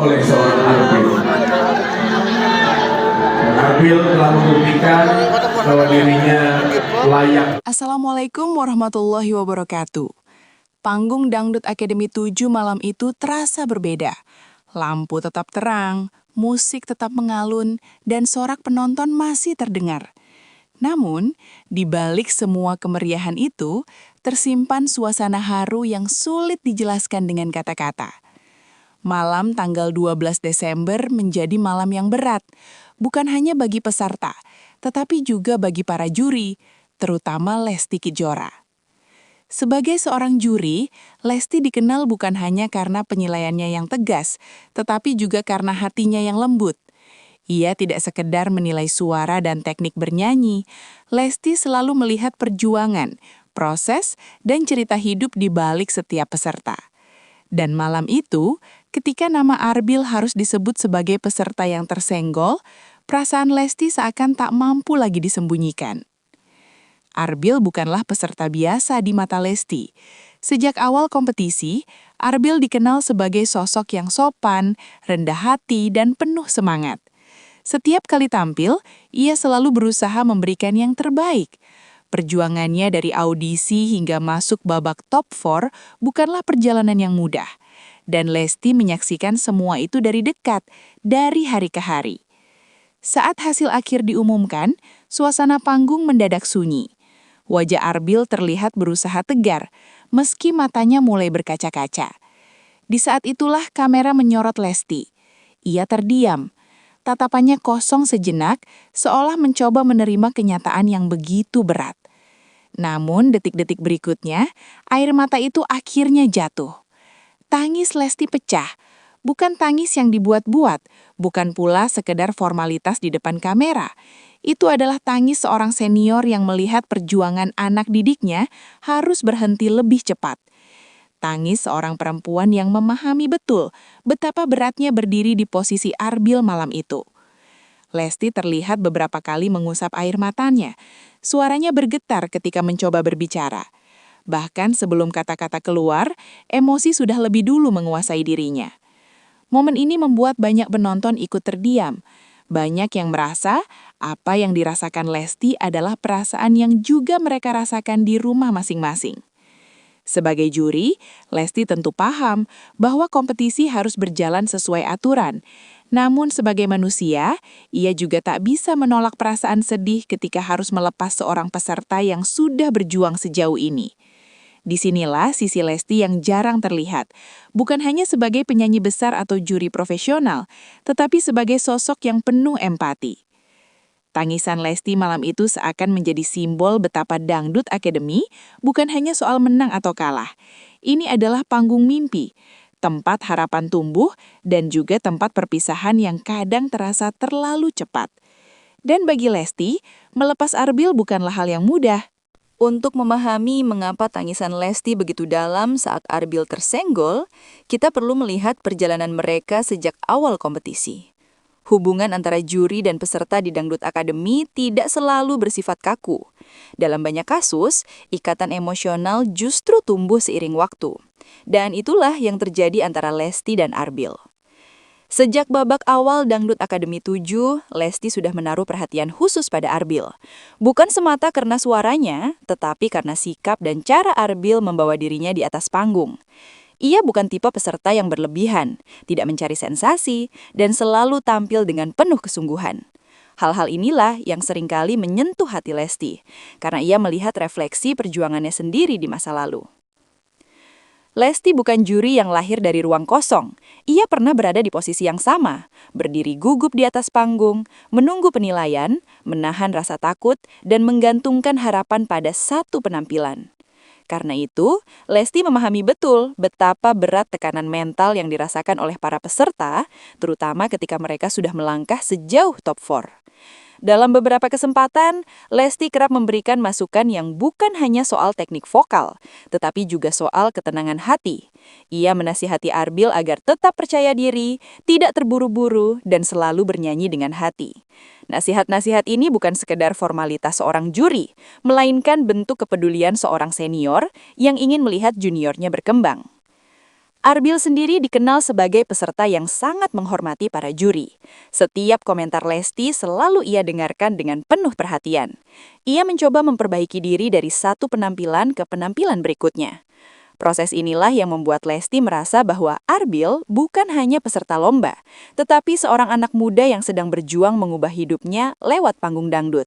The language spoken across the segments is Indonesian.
oleh seorang Arbil. Dan Arbil telah membuktikan bahwa dirinya layak. Assalamualaikum warahmatullahi wabarakatuh. Panggung Dangdut Akademi 7 malam itu terasa berbeda. Lampu tetap terang, musik tetap mengalun, dan sorak penonton masih terdengar. Namun, di balik semua kemeriahan itu, tersimpan suasana haru yang sulit dijelaskan dengan kata-kata. Malam tanggal 12 Desember menjadi malam yang berat, bukan hanya bagi peserta, tetapi juga bagi para juri, terutama Lesti Kejora. Sebagai seorang juri, Lesti dikenal bukan hanya karena penilaiannya yang tegas, tetapi juga karena hatinya yang lembut. Ia tidak sekedar menilai suara dan teknik bernyanyi, Lesti selalu melihat perjuangan, proses, dan cerita hidup di balik setiap peserta. Dan malam itu, ketika nama Arbil harus disebut sebagai peserta yang tersenggol, perasaan Lesti seakan tak mampu lagi disembunyikan. Arbil bukanlah peserta biasa di mata Lesti. Sejak awal kompetisi, Arbil dikenal sebagai sosok yang sopan, rendah hati, dan penuh semangat. Setiap kali tampil, ia selalu berusaha memberikan yang terbaik. Perjuangannya dari audisi hingga masuk babak top 4 bukanlah perjalanan yang mudah. Dan Lesti menyaksikan semua itu dari dekat, dari hari ke hari. Saat hasil akhir diumumkan, suasana panggung mendadak sunyi. Wajah Arbil terlihat berusaha tegar, meski matanya mulai berkaca-kaca. Di saat itulah kamera menyorot Lesti. Ia terdiam. Tatapannya kosong sejenak, seolah mencoba menerima kenyataan yang begitu berat. Namun detik-detik berikutnya, air mata itu akhirnya jatuh. Tangis Lesti pecah, bukan tangis yang dibuat-buat, bukan pula sekedar formalitas di depan kamera. Itu adalah tangis seorang senior yang melihat perjuangan anak didiknya harus berhenti lebih cepat. Tangis seorang perempuan yang memahami betul betapa beratnya berdiri di posisi Arbil malam itu. Lesti terlihat beberapa kali mengusap air matanya. Suaranya bergetar ketika mencoba berbicara. Bahkan sebelum kata-kata keluar, emosi sudah lebih dulu menguasai dirinya. Momen ini membuat banyak penonton ikut terdiam. Banyak yang merasa apa yang dirasakan Lesti adalah perasaan yang juga mereka rasakan di rumah masing-masing. Sebagai juri, Lesti tentu paham bahwa kompetisi harus berjalan sesuai aturan. Namun sebagai manusia, ia juga tak bisa menolak perasaan sedih ketika harus melepas seorang peserta yang sudah berjuang sejauh ini. Disinilah sisi Lesti yang jarang terlihat, bukan hanya sebagai penyanyi besar atau juri profesional, tetapi sebagai sosok yang penuh empati. Tangisan Lesti malam itu seakan menjadi simbol betapa Dangdut Akademi bukan hanya soal menang atau kalah. Ini adalah panggung mimpi, tempat harapan tumbuh, dan juga tempat perpisahan yang kadang terasa terlalu cepat. Dan bagi Lesti, melepas Arbil bukanlah hal yang mudah. Untuk memahami mengapa tangisan Lesti begitu dalam saat Arbil tersenggol, kita perlu melihat perjalanan mereka sejak awal kompetisi. Hubungan antara juri dan peserta di Dangdut Akademi tidak selalu bersifat kaku. Dalam banyak kasus, ikatan emosional justru tumbuh seiring waktu. Dan itulah yang terjadi antara Lesti dan Arbil. Sejak babak awal Dangdut Akademi 7, Lesti sudah menaruh perhatian khusus pada Arbil. Bukan semata karena suaranya, tetapi karena sikap dan cara Arbil membawa dirinya di atas panggung. Ia bukan tipe peserta yang berlebihan, tidak mencari sensasi, dan selalu tampil dengan penuh kesungguhan. Hal-hal inilah yang seringkali menyentuh hati Lesti, karena ia melihat refleksi perjuangannya sendiri di masa lalu. Lesti bukan juri yang lahir dari ruang kosong. Ia pernah berada di posisi yang sama, berdiri gugup di atas panggung, menunggu penilaian, menahan rasa takut, dan menggantungkan harapan pada satu penampilan. Karena itu, Lesti memahami betul betapa berat tekanan mental yang dirasakan oleh para peserta, terutama ketika mereka sudah melangkah sejauh top 4. Dalam beberapa kesempatan, Lesti kerap memberikan masukan yang bukan hanya soal teknik vokal, tetapi juga soal ketenangan hati. Ia menasihati Arbil agar tetap percaya diri, tidak terburu-buru, dan selalu bernyanyi dengan hati. Nasihat-nasihat ini bukan sekedar formalitas seorang juri, melainkan bentuk kepedulian seorang senior yang ingin melihat juniornya berkembang. Arbil sendiri dikenal sebagai peserta yang sangat menghormati para juri. Setiap komentar Lesti selalu ia dengarkan dengan penuh perhatian. Ia mencoba memperbaiki diri dari satu penampilan ke penampilan berikutnya. Proses inilah yang membuat Lesti merasa bahwa Arbil bukan hanya peserta lomba, tetapi seorang anak muda yang sedang berjuang mengubah hidupnya lewat panggung dangdut.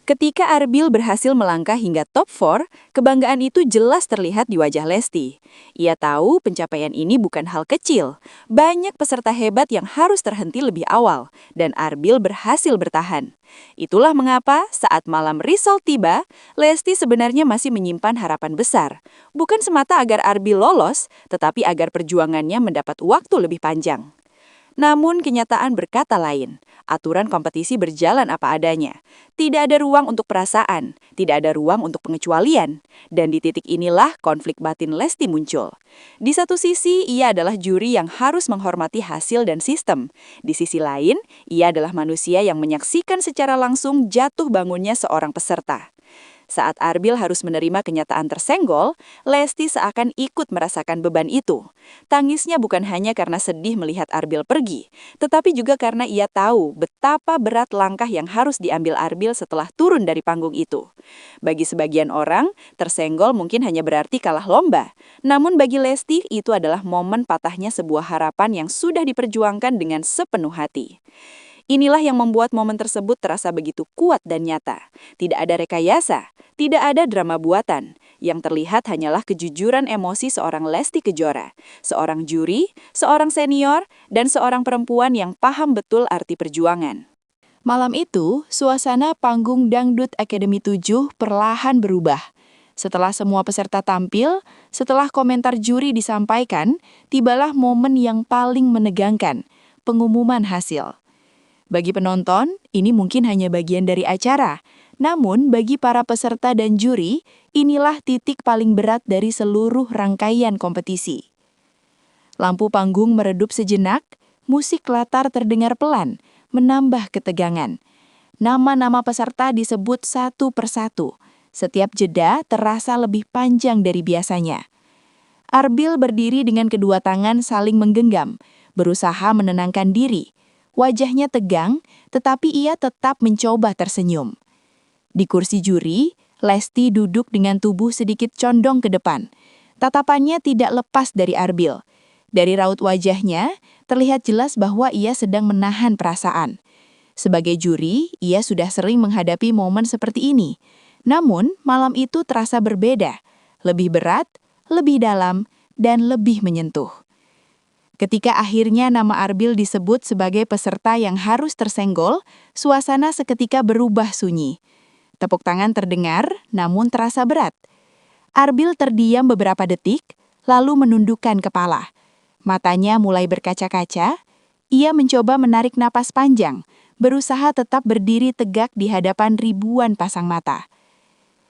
Ketika Arbil berhasil melangkah hingga top 4, kebanggaan itu jelas terlihat di wajah Lesti. Ia tahu pencapaian ini bukan hal kecil. Banyak peserta hebat yang harus terhenti lebih awal, dan Arbil berhasil bertahan. Itulah mengapa saat malam result tiba, Lesti sebenarnya masih menyimpan harapan besar. Bukan semata agar Arbil lolos, tetapi agar perjuangannya mendapat waktu lebih panjang. Namun kenyataan berkata lain. Aturan kompetisi berjalan apa adanya. Tidak ada ruang untuk perasaan, tidak ada ruang untuk pengecualian. Dan di titik inilah konflik batin Lesti muncul. Di satu sisi, ia adalah juri yang harus menghormati hasil dan sistem. Di sisi lain, ia adalah manusia yang menyaksikan secara langsung jatuh bangunnya seorang peserta. Saat Arbil harus menerima kenyataan tersenggol, Lesti seakan ikut merasakan beban itu. Tangisnya bukan hanya karena sedih melihat Arbil pergi, tetapi juga karena ia tahu betapa berat langkah yang harus diambil Arbil setelah turun dari panggung itu. Bagi sebagian orang, tersenggol mungkin hanya berarti kalah lomba. Namun bagi Lesti, itu adalah momen patahnya sebuah harapan yang sudah diperjuangkan dengan sepenuh hati. Inilah yang membuat momen tersebut terasa begitu kuat dan nyata. Tidak ada rekayasa, tidak ada drama buatan. Yang terlihat hanyalah kejujuran emosi seorang Lesti Kejora, seorang juri, seorang senior, dan seorang perempuan yang paham betul arti perjuangan. Malam itu, suasana panggung Dangdut Academy 7 perlahan berubah. Setelah semua peserta tampil, setelah komentar juri disampaikan, tibalah momen yang paling menegangkan, pengumuman hasil. Bagi penonton, ini mungkin hanya bagian dari acara. Namun, bagi para peserta dan juri, inilah titik paling berat dari seluruh rangkaian kompetisi. Lampu panggung meredup sejenak, musik latar terdengar pelan, menambah ketegangan. Nama-nama peserta disebut satu persatu. Setiap jeda terasa lebih panjang dari biasanya. Arbil berdiri dengan kedua tangan saling menggenggam, berusaha menenangkan diri. Wajahnya tegang, tetapi ia tetap mencoba tersenyum. Di kursi juri, Lesti duduk dengan tubuh sedikit condong ke depan. Tatapannya tidak lepas dari Arbil. Dari raut wajahnya, terlihat jelas bahwa ia sedang menahan perasaan. Sebagai juri, ia sudah sering menghadapi momen seperti ini. Namun, malam itu terasa berbeda. Lebih berat, lebih dalam, dan lebih menyentuh. Ketika akhirnya nama Arbil disebut sebagai peserta yang harus tersenggol, suasana seketika berubah sunyi. Tepuk tangan terdengar, namun terasa berat. Arbil terdiam beberapa detik, lalu menundukkan kepala. Matanya mulai berkaca-kaca. Ia mencoba menarik napas panjang, berusaha tetap berdiri tegak di hadapan ribuan pasang mata.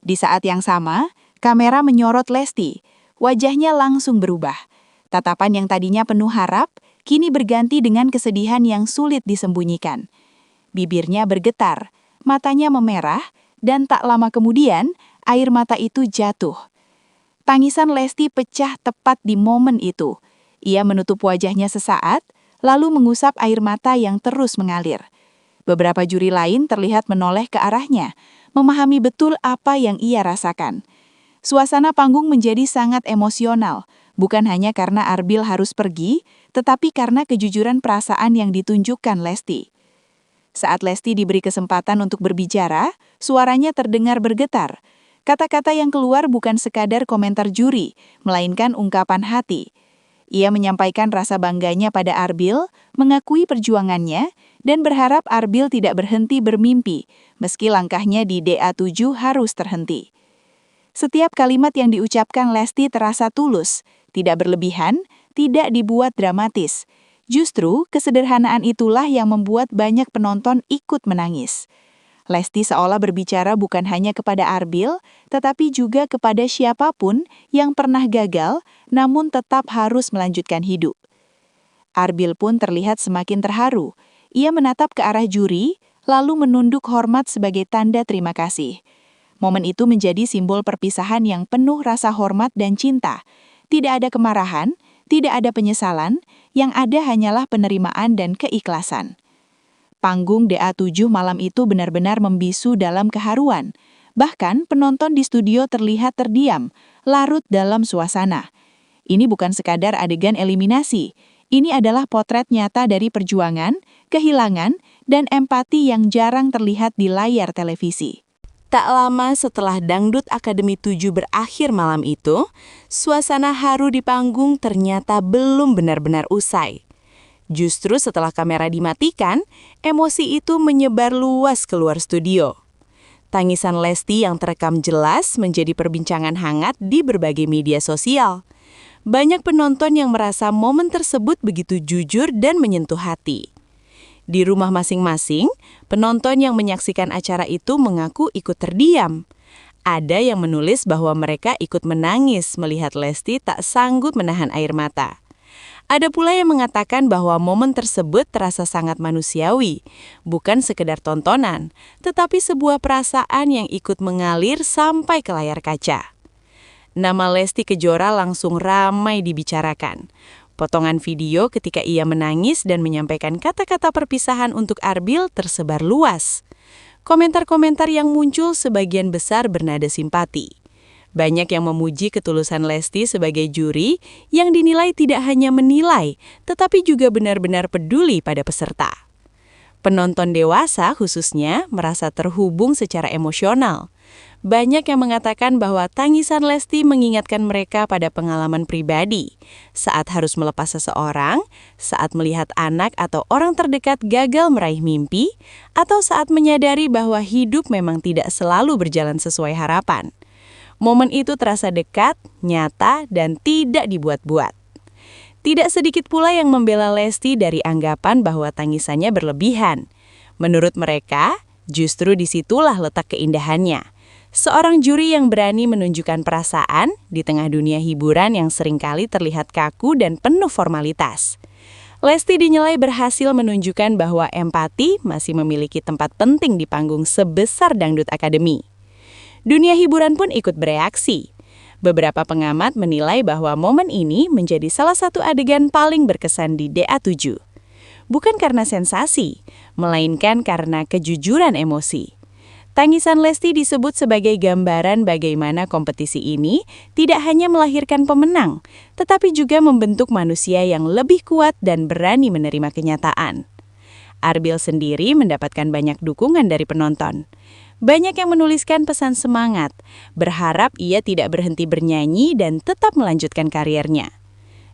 Di saat yang sama, kamera menyorot Lesti. Wajahnya langsung berubah. Tatapan yang tadinya penuh harap, kini berganti dengan kesedihan yang sulit disembunyikan. Bibirnya bergetar, matanya memerah, dan tak lama kemudian, air mata itu jatuh. Tangisan Lesti pecah tepat di momen itu. Ia menutup wajahnya sesaat, lalu mengusap air mata yang terus mengalir. Beberapa juri lain terlihat menoleh ke arahnya, memahami betul apa yang ia rasakan. Suasana panggung menjadi sangat emosional, bukan hanya karena Arbil harus pergi, tetapi karena kejujuran perasaan yang ditunjukkan Lesti. Saat Lesti diberi kesempatan untuk berbicara, suaranya terdengar bergetar. Kata-kata yang keluar bukan sekadar komentar juri, melainkan ungkapan hati. Ia menyampaikan rasa bangganya pada Arbil, mengakui perjuangannya, dan berharap Arbil tidak berhenti bermimpi, meski langkahnya di DA7 harus terhenti. Setiap kalimat yang diucapkan Lesti terasa tulus, tidak berlebihan, tidak dibuat dramatis. Justru, kesederhanaan itulah yang membuat banyak penonton ikut menangis. Lesti seolah berbicara bukan hanya kepada Arbil, tetapi juga kepada siapapun yang pernah gagal, namun tetap harus melanjutkan hidup. Arbil pun terlihat semakin terharu. Ia menatap ke arah juri, lalu menunduk hormat sebagai tanda terima kasih. Momen itu menjadi simbol perpisahan yang penuh rasa hormat dan cinta. Tidak ada kemarahan, Tidak ada penyesalan, yang ada hanyalah penerimaan dan keikhlasan. Panggung DA7 malam itu benar-benar membisu dalam keharuan. Bahkan penonton di studio terlihat terdiam, larut dalam suasana. Ini bukan sekadar adegan eliminasi. Ini adalah potret nyata dari perjuangan, kehilangan, dan empati yang jarang terlihat di layar televisi. Tak lama setelah Dangdut Akademi 7 berakhir malam itu, suasana haru di panggung ternyata belum benar-benar usai. Justru setelah kamera dimatikan, emosi itu menyebar luas keluar studio. Tangisan Lesti yang terekam jelas menjadi perbincangan hangat di berbagai media sosial. Banyak penonton yang merasa momen tersebut begitu jujur dan menyentuh hati. Di rumah masing-masing, penonton yang menyaksikan acara itu mengaku ikut terdiam. Ada yang menulis bahwa mereka ikut menangis melihat Lesti tak sanggup menahan air mata. Ada pula yang mengatakan bahwa momen tersebut terasa sangat manusiawi, bukan sekedar tontonan, tetapi sebuah perasaan yang ikut mengalir sampai ke layar kaca. Nama Lesti Kejora langsung ramai dibicarakan. Potongan video ketika ia menangis dan menyampaikan kata-kata perpisahan untuk Arbil tersebar luas. Komentar-komentar yang muncul sebagian besar bernada simpati. Banyak yang memuji ketulusan Lesti sebagai juri yang dinilai tidak hanya menilai, tetapi juga benar-benar peduli pada peserta. Penonton dewasa khususnya merasa terhubung secara emosional. Banyak yang mengatakan bahwa tangisan Lesti mengingatkan mereka pada pengalaman pribadi, saat harus melepas seseorang, saat melihat anak atau orang terdekat gagal meraih mimpi, atau saat menyadari bahwa hidup memang tidak selalu berjalan sesuai harapan. Momen itu terasa dekat, nyata, dan tidak dibuat-buat. Tidak sedikit pula yang membela Lesti dari anggapan bahwa tangisannya berlebihan. Menurut mereka, justru disitulah letak keindahannya. Seorang juri yang berani menunjukkan perasaan di tengah dunia hiburan yang seringkali terlihat kaku dan penuh formalitas. Lesti dinilai berhasil menunjukkan bahwa empati masih memiliki tempat penting di panggung sebesar Dangdut Akademi. Dunia hiburan pun ikut bereaksi. Beberapa pengamat menilai bahwa momen ini menjadi salah satu adegan paling berkesan di DA7. Bukan karena sensasi, melainkan karena kejujuran emosi. Tangisan Lesti disebut sebagai gambaran bagaimana kompetisi ini tidak hanya melahirkan pemenang, tetapi juga membentuk manusia yang lebih kuat dan berani menerima kenyataan. Arbil sendiri mendapatkan banyak dukungan dari penonton. Banyak yang menuliskan pesan semangat, berharap ia tidak berhenti bernyanyi dan tetap melanjutkan karirnya.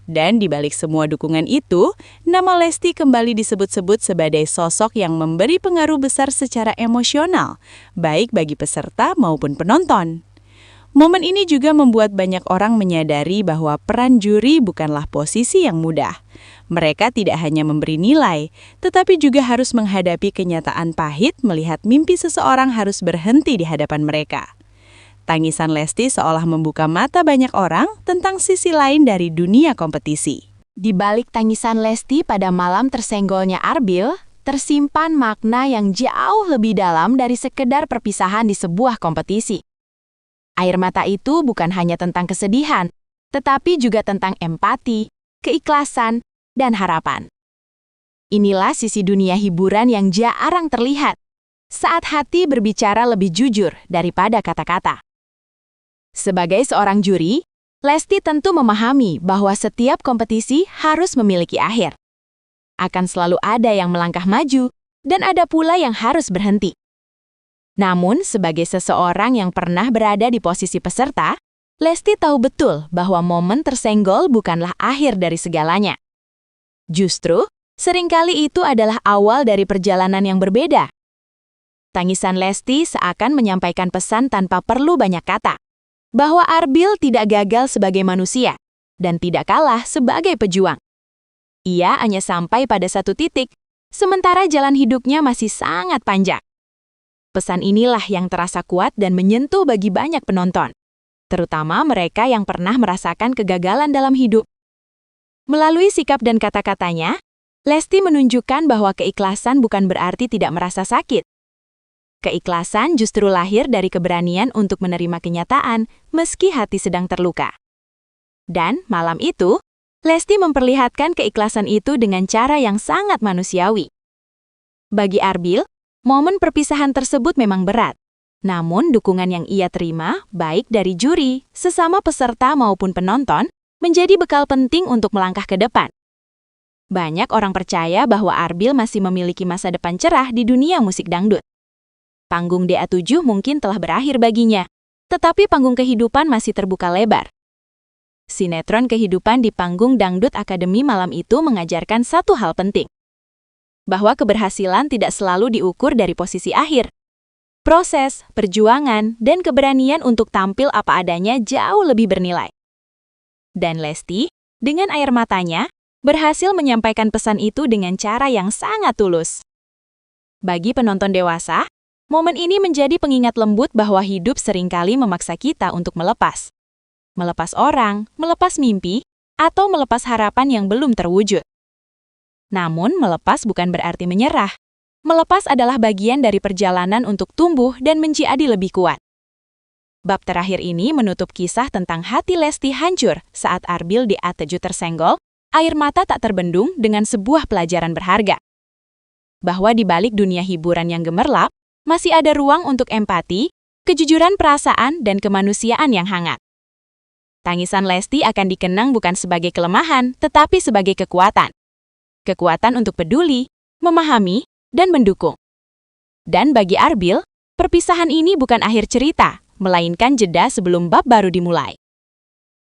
Dan di balik semua dukungan itu, nama Lesti kembali disebut-sebut sebagai sosok yang memberi pengaruh besar secara emosional, baik bagi peserta maupun penonton. Momen ini juga membuat banyak orang menyadari bahwa peran juri bukanlah posisi yang mudah. Mereka tidak hanya memberi nilai, tetapi juga harus menghadapi kenyataan pahit melihat mimpi seseorang harus berhenti di hadapan mereka. Tangisan Lesti seolah membuka mata banyak orang tentang sisi lain dari dunia kompetisi. Di balik tangisan Lesti pada malam tersenggolnya Arbil, tersimpan makna yang jauh lebih dalam dari sekedar perpisahan di sebuah kompetisi. Air mata itu bukan hanya tentang kesedihan, tetapi juga tentang empati, keikhlasan, dan harapan. Inilah sisi dunia hiburan yang jarang terlihat, saat hati berbicara lebih jujur daripada kata-kata. Sebagai seorang juri, Lesti tentu memahami bahwa setiap kompetisi harus memiliki akhir. Akan selalu ada yang melangkah maju, dan ada pula yang harus berhenti. Namun, sebagai seseorang yang pernah berada di posisi peserta, Lesti tahu betul bahwa momen tersenggol bukanlah akhir dari segalanya. Justru, seringkali itu adalah awal dari perjalanan yang berbeda. Tangisan Lesti seakan menyampaikan pesan tanpa perlu banyak kata, bahwa Arbil tidak gagal sebagai manusia dan tidak kalah sebagai pejuang. Ia hanya sampai pada satu titik, sementara jalan hidupnya masih sangat panjang. Pesan inilah yang terasa kuat dan menyentuh bagi banyak penonton, terutama mereka yang pernah merasakan kegagalan dalam hidup. Melalui sikap dan kata-katanya, Lesti menunjukkan bahwa keikhlasan bukan berarti tidak merasa sakit. Keikhlasan justru lahir dari keberanian untuk menerima kenyataan meski hati sedang terluka. Dan malam itu, Lesti memperlihatkan keikhlasan itu dengan cara yang sangat manusiawi. Bagi Arbil, momen perpisahan tersebut memang berat. Namun dukungan yang ia terima, baik dari juri, sesama peserta maupun penonton, menjadi bekal penting untuk melangkah ke depan. Banyak orang percaya bahwa Arbil masih memiliki masa depan cerah di dunia musik dangdut. Panggung DA7 mungkin telah berakhir baginya, tetapi panggung kehidupan masih terbuka lebar. Sinetron kehidupan di panggung Dangdut Akademi malam itu mengajarkan satu hal penting. Bahwa keberhasilan tidak selalu diukur dari posisi akhir. Proses, perjuangan, dan keberanian untuk tampil apa adanya jauh lebih bernilai. Dan Lesti, dengan air matanya, berhasil menyampaikan pesan itu dengan cara yang sangat tulus. Bagi penonton dewasa, momen ini menjadi pengingat lembut bahwa hidup seringkali memaksa kita untuk melepas. Melepas orang, melepas mimpi, atau melepas harapan yang belum terwujud. Namun, melepas bukan berarti menyerah. Melepas adalah bagian dari perjalanan untuk tumbuh dan menjadi lebih kuat. Bab terakhir ini menutup kisah tentang hati Lesti hancur saat Arbil DA7 tersenggol, air mata tak terbendung dengan sebuah pelajaran berharga. Bahwa di balik dunia hiburan yang gemerlap, masih ada ruang untuk empati, kejujuran perasaan, dan kemanusiaan yang hangat. Tangisan Lesti akan dikenang bukan sebagai kelemahan, tetapi sebagai kekuatan. Kekuatan untuk peduli, memahami, dan mendukung. Dan bagi Arbil, perpisahan ini bukan akhir cerita, melainkan jeda sebelum bab baru dimulai.